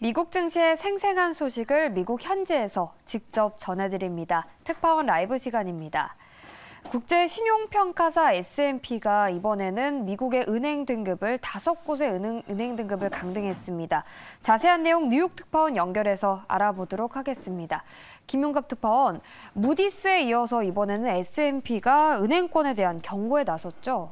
미국 증시의 생생한 소식을 미국 현지에서 직접 전해드립니다. 특파원 라이브 시간입니다. 국제 신용평가사 S&P가 이번에는 미국의 은행 등급을 5곳의 은행 등급을 강등했습니다. 자세한 내용 뉴욕 특파원 연결해서 알아보도록 하겠습니다. 김용갑 특파원, 무디스에 이어서 이번에는 S&P가 은행권에 대한 경고에 나섰죠?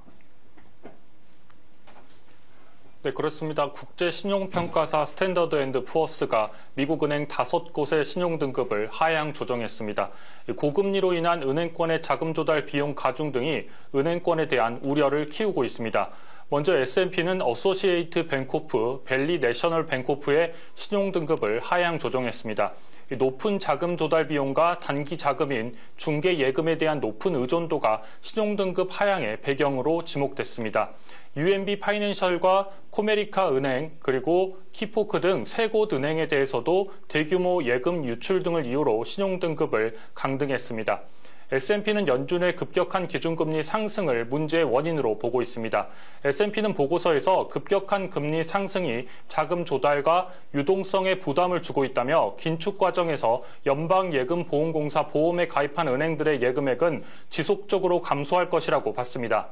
네, 그렇습니다. 국제신용평가사 스탠더드앤드푸어스가 미국 은행 5곳의 신용등급을 하향 조정했습니다. 고금리로 인한 은행권의 자금 조달 비용 가중 등이 은행권에 대한 우려를 키우고 있습니다. 먼저 S&P는 어소시에이트 뱅코프, 벨리 내셔널 뱅코프의 신용등급을 하향 조정했습니다. 높은 자금 조달 비용과 단기 자금인 중개 예금에 대한 높은 의존도가 신용등급 하향의 배경으로 지목됐습니다. UMB 파이낸셜과 코메리카 은행 그리고 키포크 등 3곳 은행에 대해서도 대규모 예금 유출 등을 이유로 신용등급을 강등했습니다. S&P는 연준의 급격한 기준금리 상승을 문제의 원인으로 보고 있습니다. S&P는 보고서에서 급격한 금리 상승이 자금 조달과 유동성에 부담을 주고 있다며 긴축 과정에서 연방예금보험공사 보험에 가입한 은행들의 예금액은 지속적으로 감소할 것이라고 봤습니다.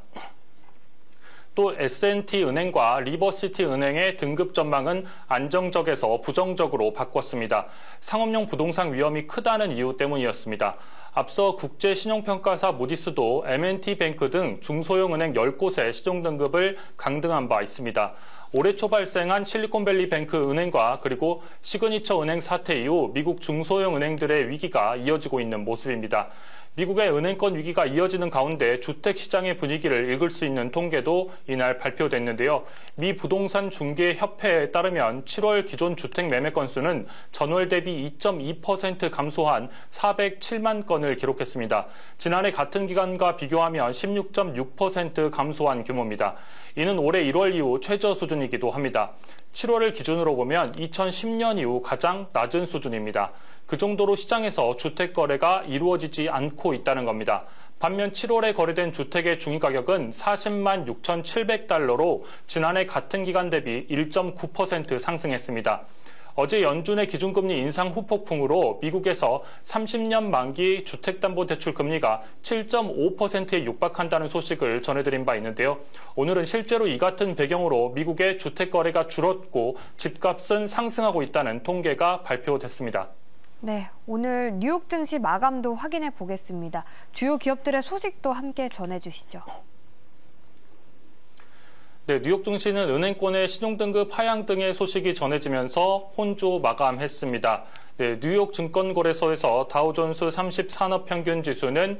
또 S&T 은행과 리버시티 은행의 등급 전망은 안정적에서 부정적으로 바꿨습니다. 상업용 부동산 위험이 크다는 이유 때문이었습니다. 앞서 국제신용평가사 무디스도 M&T 뱅크 등 중소형 은행 10곳의 신용등급을 강등한 바 있습니다. 올해 초 발생한 실리콘밸리 뱅크 은행과 그리고 시그니처 은행 사태 이후 미국 중소형 은행들의 위기가 이어지고 있는 모습입니다. 미국의 은행권 위기가 이어지는 가운데 주택시장의 분위기를 읽을 수 있는 통계도 이날 발표됐는데요. 미 부동산 중개 협회에 따르면 7월 기존 주택 매매 건수는 전월 대비 2.2% 감소한 407만 건을 기록했습니다. 지난해 같은 기간과 비교하면 16.6% 감소한 규모입니다. 이는 올해 1월 이후 최저 수준이기도 합니다. 7월을 기준으로 보면 2010년 이후 가장 낮은 수준입니다. 그 정도로 시장에서 주택 거래가 이루어지지 않고 있다는 겁니다. 반면 7월에 거래된 주택의 중위가격은 40만 6,700달러로 지난해 같은 기간 대비 1.9% 상승했습니다. 어제 연준의 기준금리 인상 후폭풍으로 미국에서 30년 만기 주택담보대출 금리가 7.5%에 육박한다는 소식을 전해드린 바 있는데요. 오늘은 실제로 이 같은 배경으로 미국의 주택 거래가 줄었고 집값은 상승하고 있다는 통계가 발표됐습니다. 네, 오늘 뉴욕 증시 마감도 확인해 보겠습니다. 주요 기업들의 소식도 함께 전해주시죠. 네, 뉴욕 증시는 은행권의 신용등급 하향 등의 소식이 전해지면서 혼조 마감했습니다. 네, 뉴욕 증권거래소에서 다우존스 30산업 평균 지수는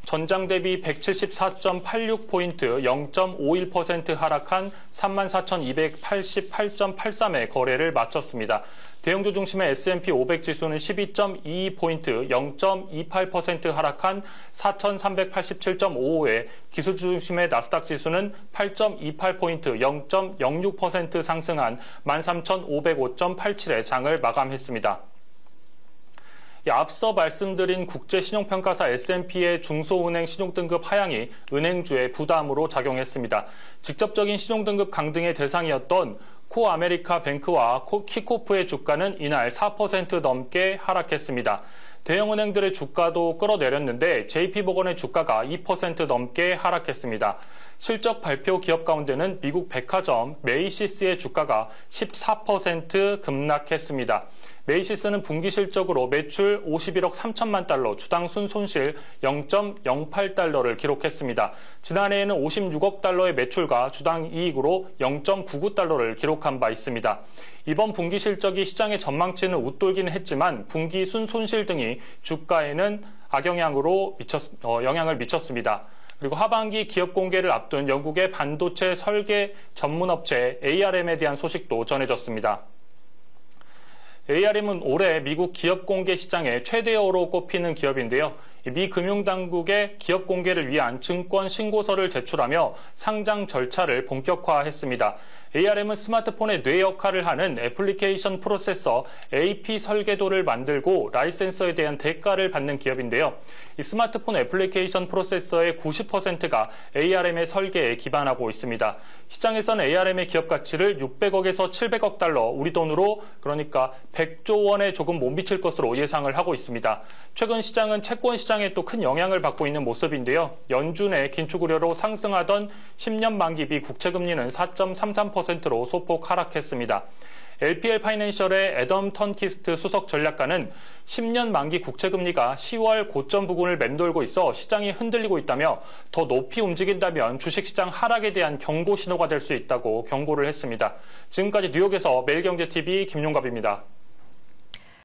전장 대비 174.86포인트 0.51% 하락한 34,288.83의 거래를 마쳤습니다. 대형주 중심의 S&P 500 지수는 12.22포인트 0.28% 하락한 4,387.55에 기술주 중심의 나스닥 지수는 8.28포인트 0.06% 상승한 13,505.87의 장을 마감했습니다. 앞서 말씀드린 국제신용평가사 S&P의 중소은행 신용등급 하향이 은행주의 부담으로 작용했습니다. 직접적인 신용등급 강등의 대상이었던 코아메리카 뱅크와 키코프의 주가는 이날 4% 넘게 하락했습니다. 대형은행들의 주가도 끌어내렸는데 JP모건의 주가가 2% 넘게 하락했습니다. 실적 발표 기업 가운데는 미국 백화점 메이시스의 주가가 14% 급락했습니다. 메이시스는 분기 실적으로 매출 51억 3천만 달러, 주당 순손실 0.08달러를 기록했습니다. 지난해에는 56억 달러의 매출과 주당 이익으로 0.99달러를 기록한 바 있습니다. 이번 분기 실적이 시장의 전망치는 웃돌기는 했지만 분기 순손실 등이 주가에는 영향을 미쳤습니다. 그리고 하반기 기업 공개를 앞둔 영국의 반도체 설계 전문업체 ARM에 대한 소식도 전해졌습니다. ARM은 올해 미국 기업 공개 시장의 최대어로 꼽히는 기업인데요. 미 금융당국의 기업 공개를 위한 증권 신고서를 제출하며 상장 절차를 본격화했습니다. ARM은 스마트폰의 뇌 역할을 하는 애플리케이션 프로세서 AP 설계도를 만들고 라이센서에 대한 대가를 받는 기업인데요. 이 스마트폰 애플리케이션 프로세서의 90%가 ARM의 설계에 기반하고 있습니다. 시장에서는 ARM의 기업 가치를 600억에서 700억 달러, 우리 돈으로 그러니까 100조 원에 조금 못 미칠 것으로 예상을 하고 있습니다. 최근 시장은 채권 시장에 또 큰 영향을 받고 있는 모습인데요. 연준의 긴축 우려로 상승하던 10년 만기비 국채금리는 4.33%로 소폭 하락했습니다. LPL 파이낸셜의 애덤 턴키스트 수석 전략가는 10년 만기 국채금리가 10월 고점 부근을 맴돌고 있어 시장이 흔들리고 있다며 더 높이 움직인다면 주식시장 하락에 대한 경고 신호가 될 수 있다고 경고를 했습니다. 지금까지 뉴욕에서 매일경제TV 김용갑입니다.